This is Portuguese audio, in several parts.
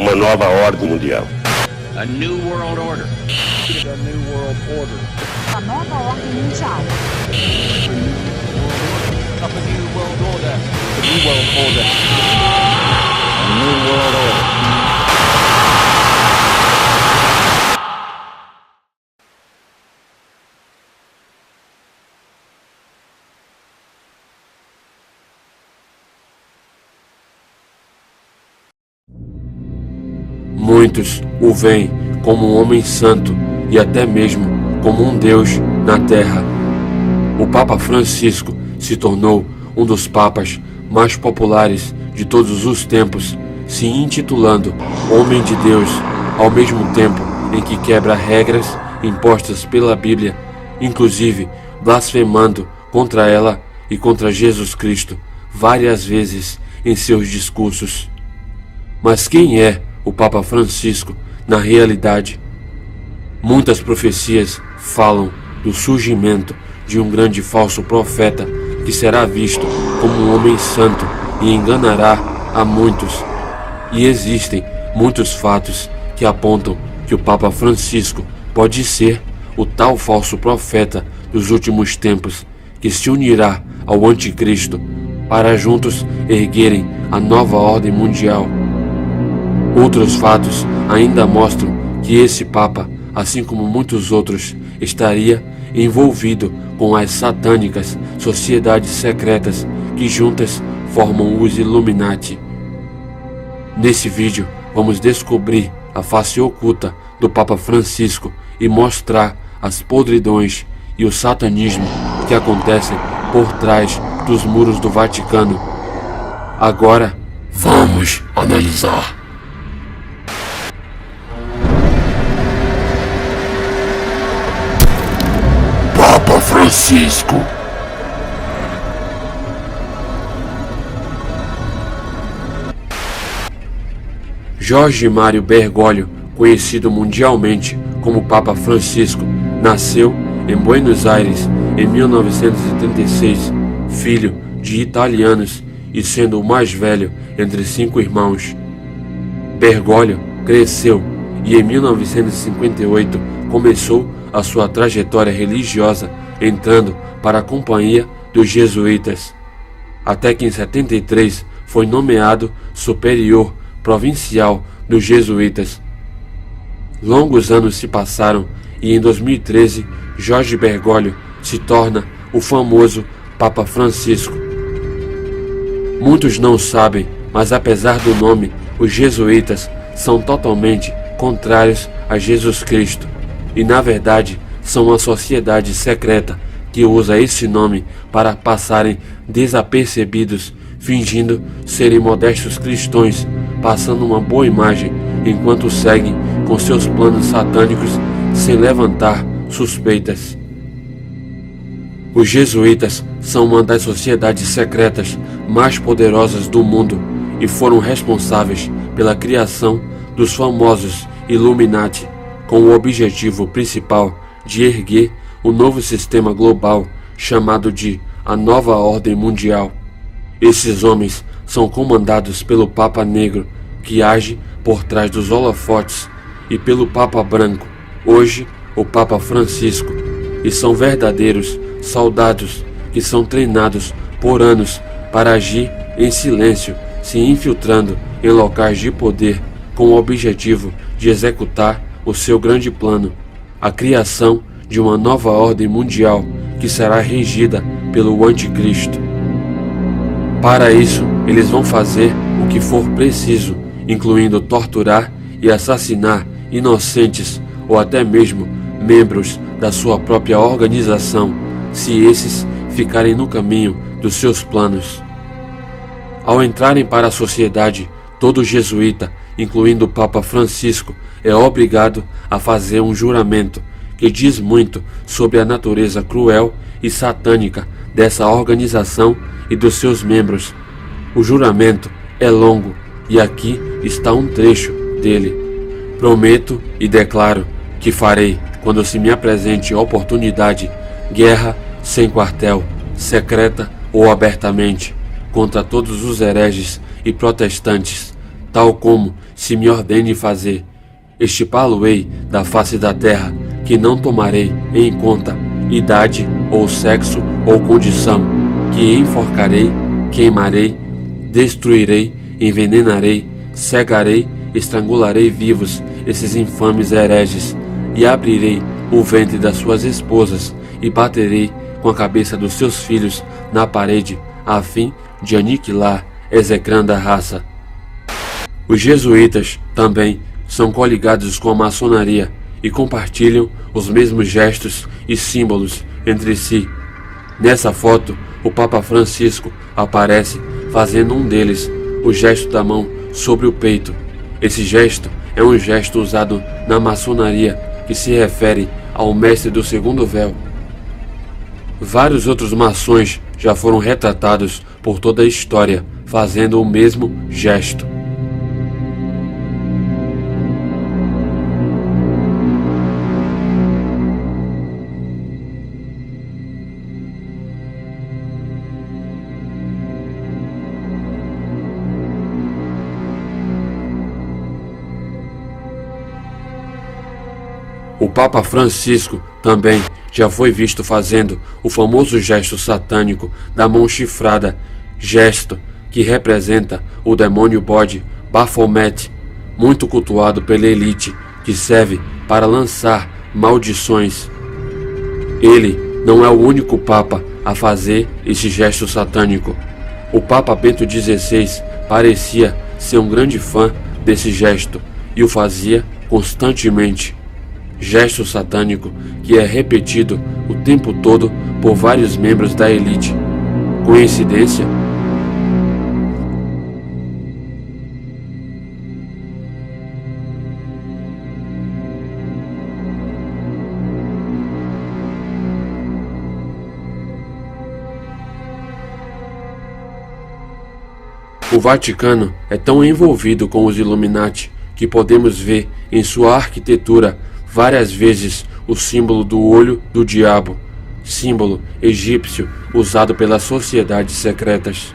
uma nova ordem mundial. A new world order. A new world order. A nova ordem mundial. A new world order. A new world order. A new world order. Muitos o veem como um homem santo e até mesmo como um Deus na terra. O Papa Francisco se tornou um dos papas mais populares de todos os tempos, se intitulando Homem de Deus, ao mesmo tempo em que quebra regras impostas pela Bíblia, inclusive blasfemando contra ela e contra Jesus Cristo várias vezes em seus discursos. Mas quem é o Papa Francisco na realidade? Muitas profecias falam do surgimento de um grande falso profeta que será visto como um homem santo e enganará a muitos. E existem muitos fatos que apontam que o Papa Francisco pode ser o tal falso profeta dos últimos tempos que se unirá ao Anticristo para juntos erguerem a nova ordem mundial. Outros fatos ainda mostram que esse Papa, assim como muitos outros, estaria envolvido com as satânicas sociedades secretas que juntas formam os Illuminati. Nesse vídeo vamos descobrir a face oculta do Papa Francisco e mostrar as podridões e o satanismo que acontecem por trás dos muros do Vaticano. Agora vamos analisar. Papa Francisco. Jorge Mário Bergoglio, conhecido mundialmente como Papa Francisco, nasceu em Buenos Aires em 1936, filho de italianos e sendo o mais velho entre 5 irmãos. Bergoglio cresceu e em 1958 começou a sua trajetória religiosa, entrando para a companhia dos jesuítas, até que em 73 foi nomeado superior provincial dos jesuítas. Longos anos se passaram e em 2013 Jorge Bergoglio se torna o famoso Papa Francisco. Muitos não sabem, mas apesar do nome, os jesuítas são totalmente contrários a Jesus Cristo. E na verdade são uma sociedade secreta que usa esse nome para passarem desapercebidos, fingindo serem modestos cristãos, passando uma boa imagem enquanto seguem com seus planos satânicos sem levantar suspeitas. Os jesuítas são uma das sociedades secretas mais poderosas do mundo e foram responsáveis pela criação dos famosos Illuminati, com o objetivo principal de erguer o novo sistema global chamado de a Nova Ordem Mundial. Esses homens são comandados pelo Papa Negro, que age por trás dos holofotes, e pelo Papa Branco, hoje o Papa Francisco, e são verdadeiros soldados que são treinados por anos para agir em silêncio, se infiltrando em locais de poder com o objetivo de executar o seu grande plano, a criação de uma nova ordem mundial que será regida pelo Anticristo. Para isso, eles vão fazer o que for preciso, incluindo torturar e assassinar inocentes ou até mesmo membros da sua própria organização, se esses ficarem no caminho dos seus planos. Ao entrarem para a sociedade, todo jesuíta, incluindo o Papa Francisco, é obrigado a fazer um juramento que diz muito sobre a natureza cruel e satânica dessa organização e dos seus membros. O juramento é longo e aqui está um trecho dele. Prometo e declaro que farei, quando se me apresente a oportunidade, guerra sem quartel, secreta ou abertamente, contra todos os hereges e protestantes, tal como se me ordene fazer. Estipá-lo-ei da face da terra, que não tomarei em conta idade, ou sexo, ou condição, que enforcarei, queimarei, destruirei, envenenarei, cegarei, estrangularei vivos esses infames hereges, e abrirei o ventre das suas esposas, e baterei com a cabeça dos seus filhos na parede, a fim de aniquilar execranda raça. Os jesuítas também são coligados com a maçonaria e compartilham os mesmos gestos e símbolos entre si. Nessa foto, o Papa Francisco aparece fazendo um deles, o gesto da mão sobre o peito. Esse gesto é um gesto usado na maçonaria que se refere ao mestre do segundo véu. Vários outros maçons já foram retratados por toda a história fazendo o mesmo gesto. O Papa Francisco também já foi visto fazendo o famoso gesto satânico da mão chifrada, gesto que representa o demônio bode Baphomet, muito cultuado pela elite, que serve para lançar maldições. Ele não é o único Papa a fazer esse gesto satânico. O Papa Bento XVI parecia ser um grande fã desse gesto e o fazia constantemente. Gesto satânico que é repetido o tempo todo por vários membros da elite. Coincidência? O Vaticano é tão envolvido com os Illuminati que podemos ver em sua arquitetura várias vezes o símbolo do olho do diabo, símbolo egípcio usado pelas sociedades secretas.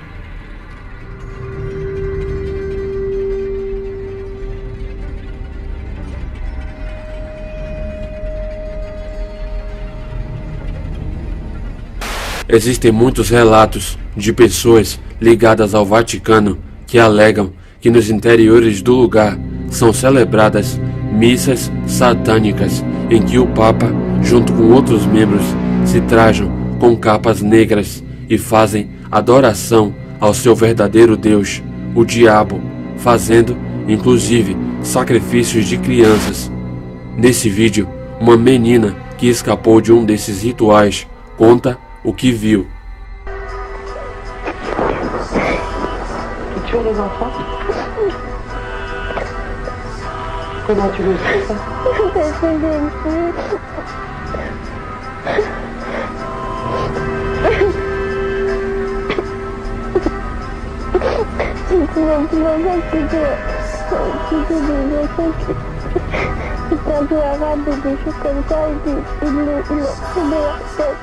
Existem muitos relatos de pessoas ligadas ao Vaticano que alegam que nos interiores do lugar são celebradas missas satânicas em que o Papa, junto com outros membros, se trajam com capas negras e fazem adoração ao seu verdadeiro Deus, o diabo, fazendo, inclusive, sacrifícios de crianças. Nesse vídeo, uma menina que escapou de um desses rituais conta o que viu. Tu tues les enfants? Comment tu le sais ça? Parce que j'aime plus. C'est toujours plus enfant que c'était des enfants qui étaient un peu arabes et des choses comme ça et puis ils l'ont fait de leur tête.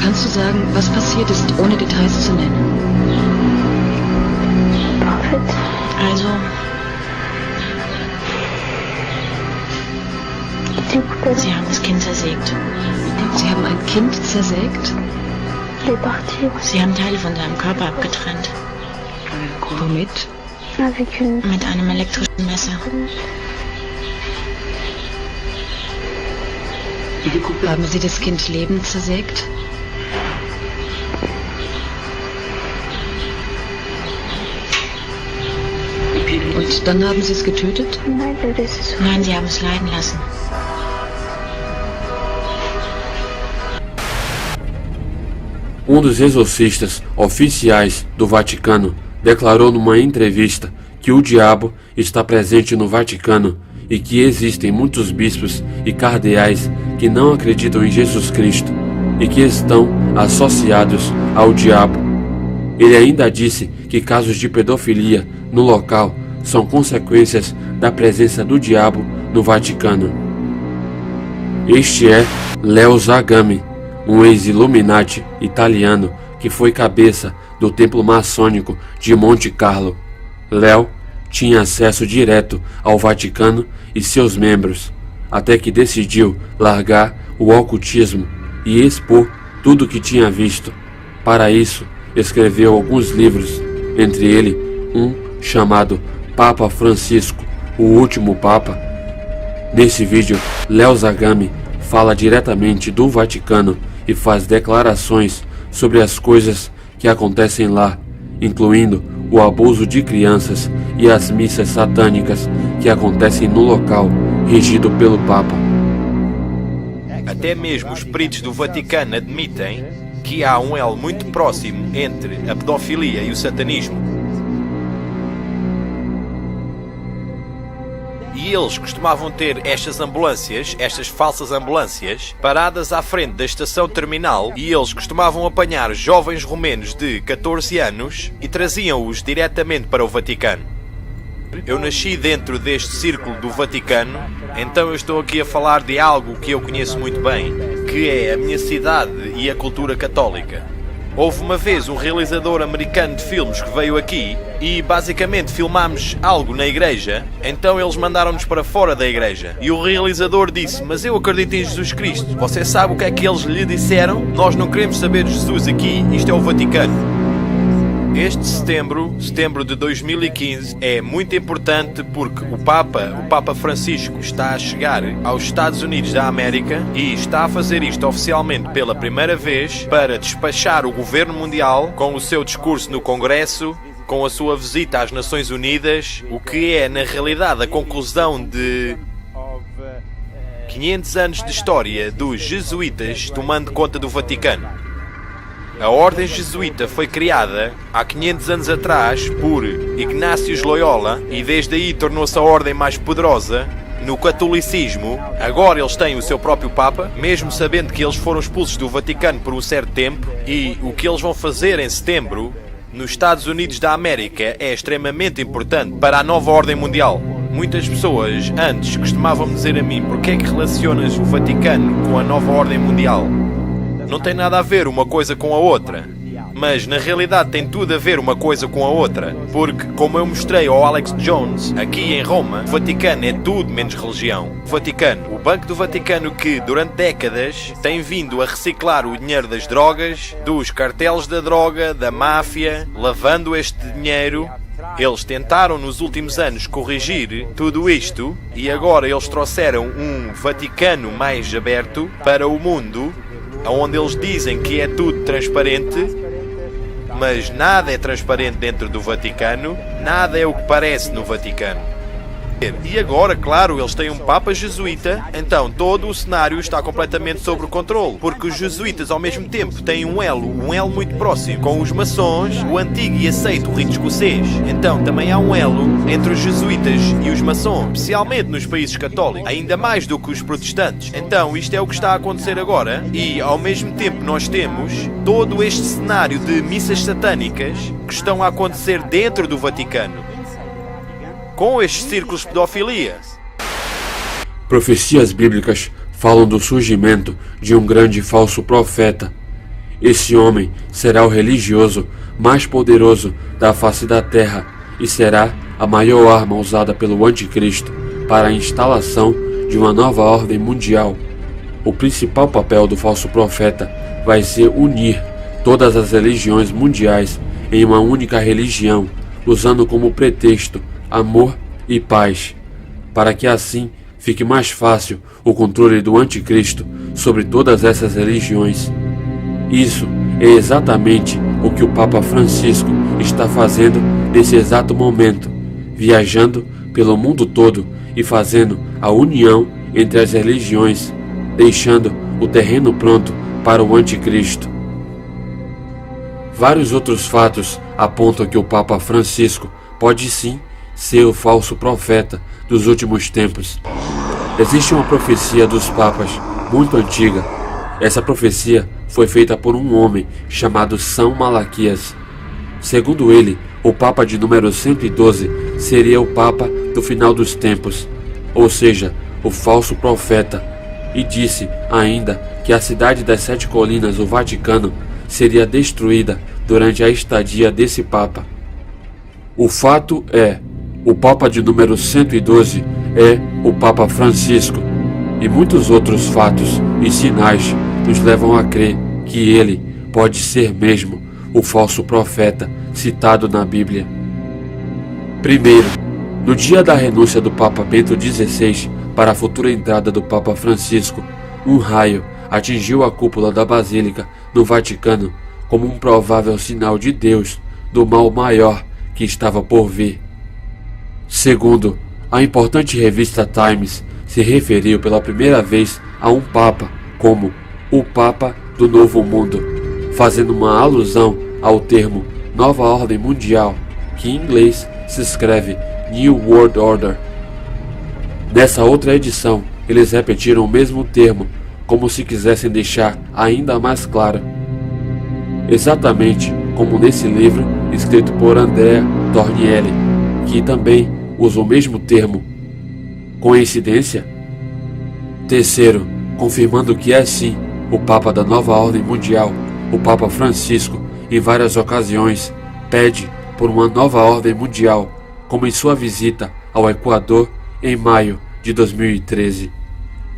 Kannst du sagen, was passiert ist, ohne Details zu nennen? En fait, Also, du coup, Sie haben das Kind zersägt. Sie haben ein Kind zersägt? elle est partie Sie haben Teile von seinem Körper abgetrennt. Womit? avec une... Mit einem elektrischen Messer. Haben Sie das Kind lebend zersägt? Und dann haben Sie es getötet? Nein, elle laissé souffrir. Nein, Sie haben es leiden lassen. Um dos exorcistas oficiais do Vaticano declarou numa entrevista que o diabo está presente no Vaticano e que existem muitos bispos e cardeais que não acreditam em Jesus Cristo e que estão associados ao diabo. Ele ainda disse que casos de pedofilia no local são consequências da presença do diabo no Vaticano. Este é Leo Zagami, um ex-Illuminati italiano que foi cabeça do templo maçônico de Monte Carlo. Léo tinha acesso direto ao Vaticano e seus membros, até que decidiu largar o ocultismo e expor tudo o que tinha visto. Para isso, escreveu alguns livros, entre eles um chamado Papa Francisco, o Último Papa. Nesse vídeo, Léo Zagami fala diretamente do Vaticano e faz declarações sobre as coisas que acontecem lá, incluindo o abuso de crianças e as missas satânicas que acontecem no local regido pelo Papa. Até mesmo os peritos do Vaticano admitem que há um elo muito próximo entre a pedofilia e o satanismo. E eles costumavam ter estas ambulâncias, estas falsas ambulâncias, paradas à frente da estação terminal, e eles costumavam apanhar jovens romenos de 14 anos e traziam-os diretamente para o Vaticano. Eu nasci dentro deste círculo do Vaticano, então eu estou aqui a falar de algo que eu conheço muito bem, que é a minha cidade e a cultura católica. Houve uma vez um realizador americano de filmes que veio aqui e basicamente filmámos algo na igreja, então eles mandaram-nos para fora da igreja. E o realizador disse: mas eu acredito em Jesus Cristo. Você sabe o que é que eles lhe disseram? Nós não queremos saber de Jesus aqui, isto é o Vaticano. Este setembro de 2015, é muito importante porque o Papa Francisco está a chegar aos Estados Unidos da América e está a fazer isto oficialmente pela primeira vez para despachar o governo mundial com o seu discurso no Congresso, com a sua visita às Nações Unidas, o que é na realidade a conclusão de 500 anos de história dos jesuítas tomando conta do Vaticano. A Ordem Jesuíta foi criada há 500 anos atrás por Ignácio Loyola e desde aí tornou-se a ordem mais poderosa no catolicismo. Agora eles têm o seu próprio Papa, mesmo sabendo que eles foram expulsos do Vaticano por um certo tempo, e o que eles vão fazer em setembro nos Estados Unidos da América é extremamente importante para a nova ordem mundial. Muitas pessoas antes costumavam dizer a mim: porque é que relacionas o Vaticano com a nova ordem mundial? Não tem nada a ver uma coisa com a outra, mas na realidade tem tudo a ver uma coisa com a outra, porque, como eu mostrei ao Alex Jones aqui em Roma, o Vaticano é tudo menos religião. O Vaticano, o Banco do Vaticano, que durante décadas tem vindo a reciclar o dinheiro das drogas, dos cartéis da droga, da máfia, lavando este dinheiro. Eles tentaram nos últimos anos corrigir tudo isto e agora eles trouxeram um Vaticano mais aberto para o mundo, onde eles dizem que é tudo transparente, mas nada é transparente dentro do Vaticano, nada é o que parece no Vaticano. E agora, claro, eles têm um Papa jesuíta, então todo o cenário está completamente sob controle, porque os jesuítas ao mesmo tempo têm um elo muito próximo com os maçons, o antigo e aceito rito escocês. Então também há um elo entre os jesuítas e os maçons, especialmente nos países católicos, ainda mais do que os protestantes. Então isto é o que está a acontecer agora, e ao mesmo tempo nós temos todo este cenário de missas satânicas que estão a acontecer dentro do Vaticano, com estes círculos de pedofilia. Profecias bíblicas falam do surgimento de um grande falso profeta. Esse homem será o religioso mais poderoso da face da terra e será a maior arma usada pelo anticristo para a instalação de uma nova ordem mundial. O principal papel do falso profeta vai ser unir todas as religiões mundiais em uma única religião, usando como pretexto amor e paz, para que assim fique mais fácil o controle do anticristo sobre todas essas religiões. Isso é exatamente o que o Papa Francisco está fazendo nesse exato momento, viajando pelo mundo todo e fazendo a união entre as religiões, deixando o terreno pronto para o anticristo. Vários outros fatos apontam que o Papa Francisco pode sim ser o falso profeta dos últimos tempos. Existe uma profecia dos papas muito antiga. Essa profecia foi feita por um homem chamado São Malaquias. Segundo ele, o Papa de número 112 seria o Papa do final dos tempos, ou seja, o falso profeta, e disse ainda que a cidade das 7 colinas, o Vaticano, seria destruída durante a estadia desse Papa. O fato é, o Papa de número 112 é o Papa Francisco, e muitos outros fatos e sinais nos levam a crer que ele pode ser mesmo o falso profeta citado na Bíblia. Primeiro, no dia da renúncia do Papa Bento XVI para a futura entrada do Papa Francisco, um raio atingiu a cúpula da Basílica no Vaticano como um provável sinal de Deus do mal maior que estava por vir. Segundo, a importante revista Times se referiu pela primeira vez a um Papa como o Papa do Novo Mundo, fazendo uma alusão ao termo Nova Ordem Mundial, que em inglês se escreve New World Order. Nessa outra edição, eles repetiram o mesmo termo, como se quisessem deixar ainda mais claro. Exatamente como nesse livro escrito por Andrea Tornielli, que também usa o mesmo termo. Coincidência? Terceiro, confirmando que é sim o Papa da Nova Ordem Mundial, o Papa Francisco, em várias ocasiões, pede por uma nova ordem mundial, como em sua visita ao Equador em maio de 2013.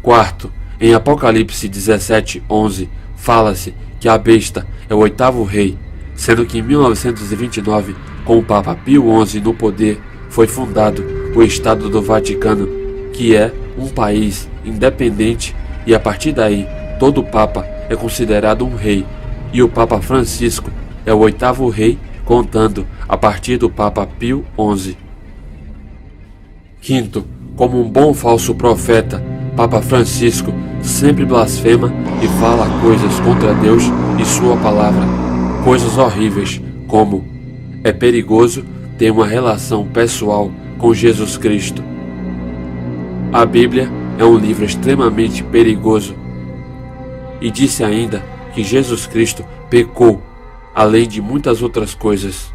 Quarto, em Apocalipse 17:11, fala-se que a besta é o 8º rei, sendo que em 1929, com o Papa Pio XI no poder, foi fundado o Estado do Vaticano, que é um país independente, e a partir daí todo Papa é considerado um rei, e o Papa Francisco é o 8º rei, contando a partir do Papa Pio XI. Quinto, como um bom falso profeta, Papa Francisco sempre blasfema e fala coisas contra Deus e sua palavra, coisas horríveis como é perigoso ter uma relação pessoal com Jesus Cristo. A Bíblia é um livro extremamente perigoso, e disse ainda que Jesus Cristo pecou, além de muitas outras coisas.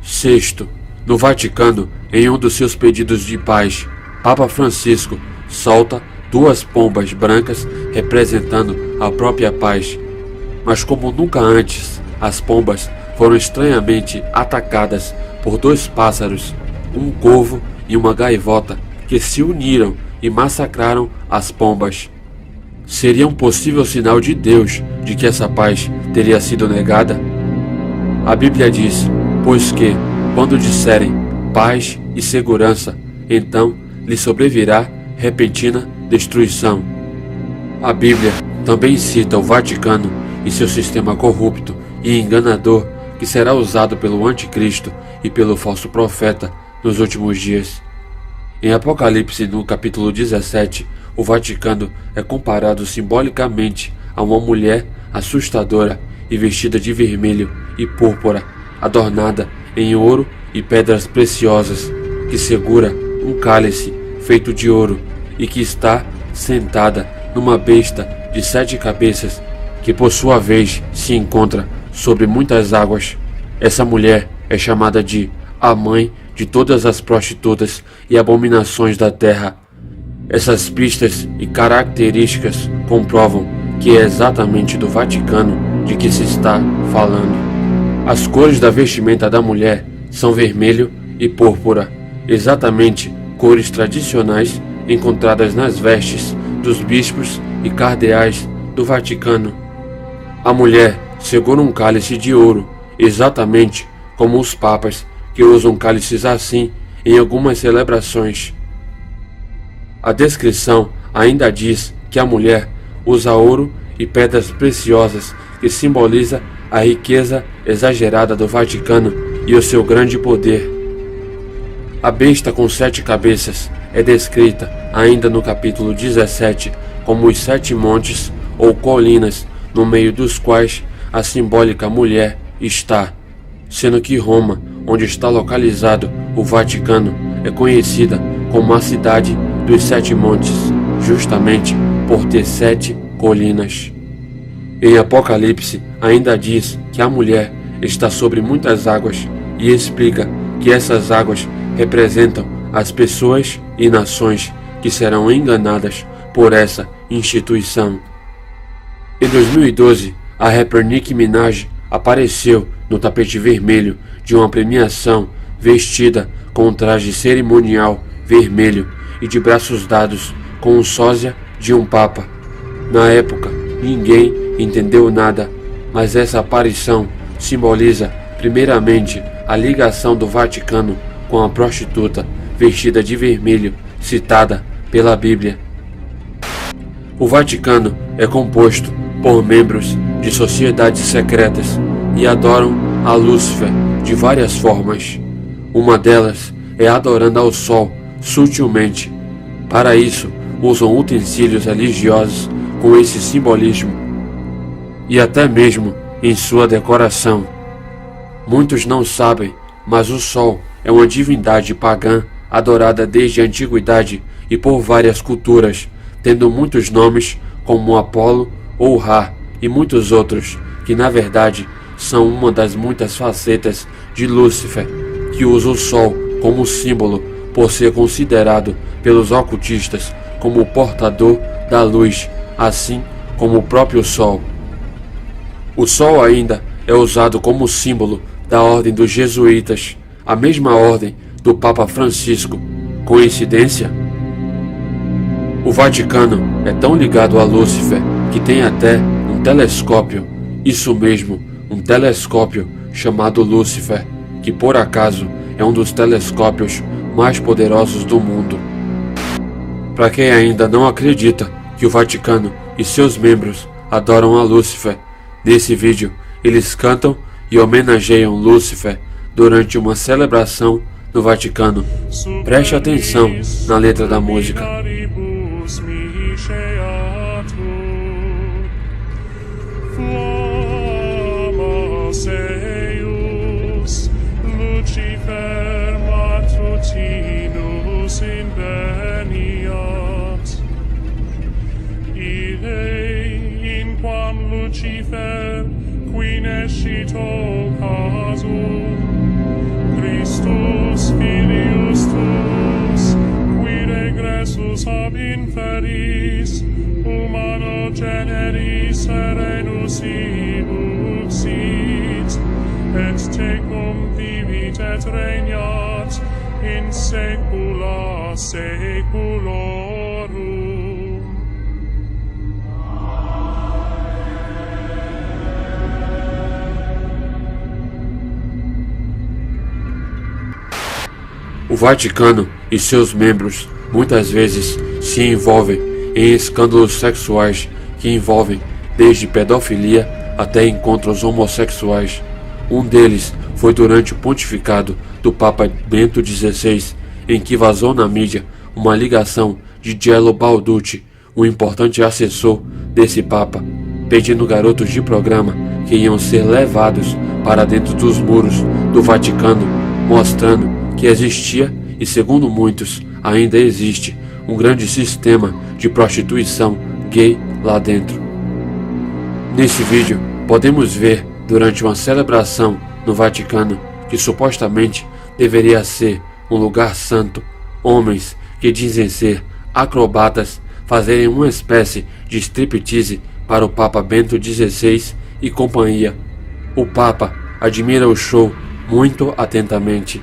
Sexto, no Vaticano, em um dos seus pedidos de paz, Papa Francisco solta 2 pombas brancas representando a própria paz. Mas como nunca antes, as pombas foram estranhamente atacadas por 2 pássaros, um corvo e uma gaivota, que se uniram e massacraram as pombas. Seria um possível sinal de Deus de que essa paz teria sido negada? A Bíblia diz, pois que, quando disserem paz e segurança, então lhe sobrevirá repentina destruição. A Bíblia também cita o Vaticano e seu sistema corrupto e enganador que será usado pelo Anticristo e pelo falso profeta nos últimos dias. Em Apocalipse, no capítulo 17, o Vaticano é comparado simbolicamente a uma mulher assustadora e vestida de vermelho e púrpura, adornada em ouro e pedras preciosas, que segura um cálice feito de ouro e que está sentada numa besta de 7 cabeças, que por sua vez se encontra sobre muitas águas. Essa mulher é chamada de a mãe de todas as prostitutas e abominações da terra. Essas pistas e características comprovam que é exatamente do Vaticano de que se está falando. As cores da vestimenta da mulher são vermelho e púrpura, exatamente cores tradicionais encontradas nas vestes dos bispos e cardeais do Vaticano. A mulher segura um cálice de ouro, exatamente como os papas, que usam cálices assim em algumas celebrações. A descrição ainda diz que a mulher usa ouro e pedras preciosas, que simboliza a riqueza exagerada do Vaticano e o seu grande poder. A besta com 7 cabeças é descrita ainda no capítulo 17 como os 7 montes ou colinas, no meio dos quais a simbólica mulher está, sendo que Roma, onde está localizado o Vaticano, é conhecida como a cidade dos 7 montes, justamente por ter 7 colinas. Em Apocalipse ainda diz que a mulher está sobre muitas águas e explica que essas águas representam as pessoas e nações que serão enganadas por essa instituição. Em 2012, a rapper Nicki Minaj apareceu no tapete vermelho de uma premiação vestida com um traje cerimonial vermelho e de braços dados com um sósia de um papa. Na época, ninguém entendeu nada, mas essa aparição simboliza primeiramente a ligação do Vaticano com a prostituta vestida de vermelho citada pela Bíblia. O Vaticano é composto por membros de sociedades secretas e adoram a Lúcifer de várias formas. Uma delas é adorando ao Sol sutilmente. Para isso, usam utensílios religiosos com esse simbolismo e até mesmo em sua decoração. Muitos não sabem, mas o Sol é uma divindade pagã adorada desde a antiguidade e por várias culturas, tendo muitos nomes como Apolo ou Ra e muitos outros, que na verdade são uma das muitas facetas de Lúcifer, que usa o Sol como símbolo por ser considerado pelos ocultistas como o portador da luz, assim como o próprio Sol. O Sol ainda é usado como símbolo da Ordem dos Jesuítas, a mesma ordem do Papa Francisco. Coincidência? O Vaticano é tão ligado a Lúcifer que tem até um telescópio, isso mesmo, um telescópio chamado Lúcifer, que por acaso é um dos telescópios mais poderosos do mundo. Para quem ainda não acredita que o Vaticano e seus membros adoram a Lúcifer, nesse vídeo eles cantam e homenageiam Lúcifer durante uma celebração no Vaticano. Preste atenção na letra da música. Lucifer matutinus inveniat, Ire in quam Lucifer qui nescito casum, Christus filius tuus, qui regressus ab inferis, humano generis serenus ibuxit, et tecum vivit et regnat in saecula saeculorum. O Vaticano e seus membros muitas vezes se envolvem em escândalos sexuais que envolvem desde pedofilia até encontros homossexuais. Um deles foi durante o pontificado do Papa Bento XVI, em que vazou na mídia uma ligação de Gelo Balducci, um importante assessor desse Papa, pedindo garotos de programa que iam ser levados para dentro dos muros do Vaticano, mostrando que existia, e segundo muitos ainda existe, um grande sistema de prostituição gay lá dentro. Nesse vídeo podemos ver, durante uma celebração no Vaticano, que supostamente deveria ser um lugar santo, homens que dizem ser acrobatas fazerem uma espécie de striptease para o Papa Bento XVI e companhia. O Papa admira o show muito atentamente.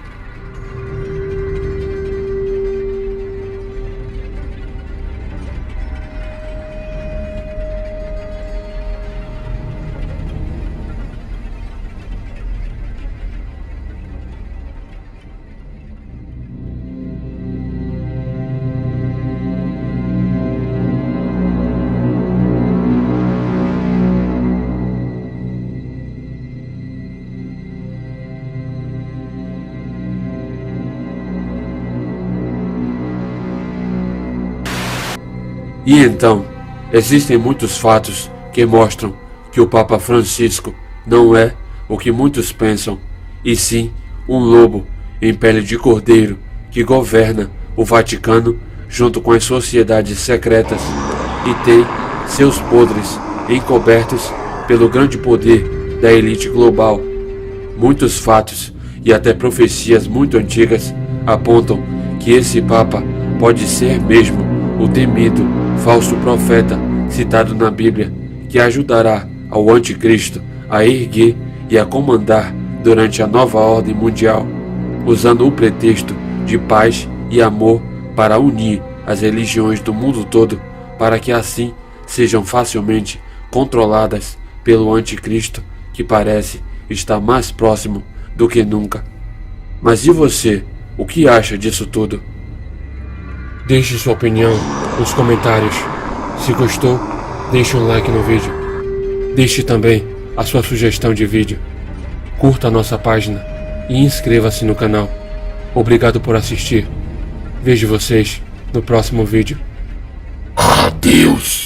E então, existem muitos fatos que mostram que o Papa Francisco não é o que muitos pensam, e sim um lobo em pele de cordeiro que governa o Vaticano junto com as sociedades secretas e tem seus podres encobertos pelo grande poder da elite global. Muitos fatos e até profecias muito antigas apontam que esse Papa pode ser mesmo o temido falso profeta citado na Bíblia, que ajudará ao anticristo a erguer e a comandar durante a nova ordem mundial, usando o pretexto de paz e amor para unir as religiões do mundo todo, para que assim sejam facilmente controladas pelo anticristo, que parece estar mais próximo do que nunca. Mas e você, o que acha disso tudo? Deixe sua opinião nos comentários. Se gostou, deixe um like no vídeo. Deixe também a sua sugestão de vídeo. Curta a nossa página e inscreva-se no canal. Obrigado por assistir. Vejo vocês no próximo vídeo. Adeus!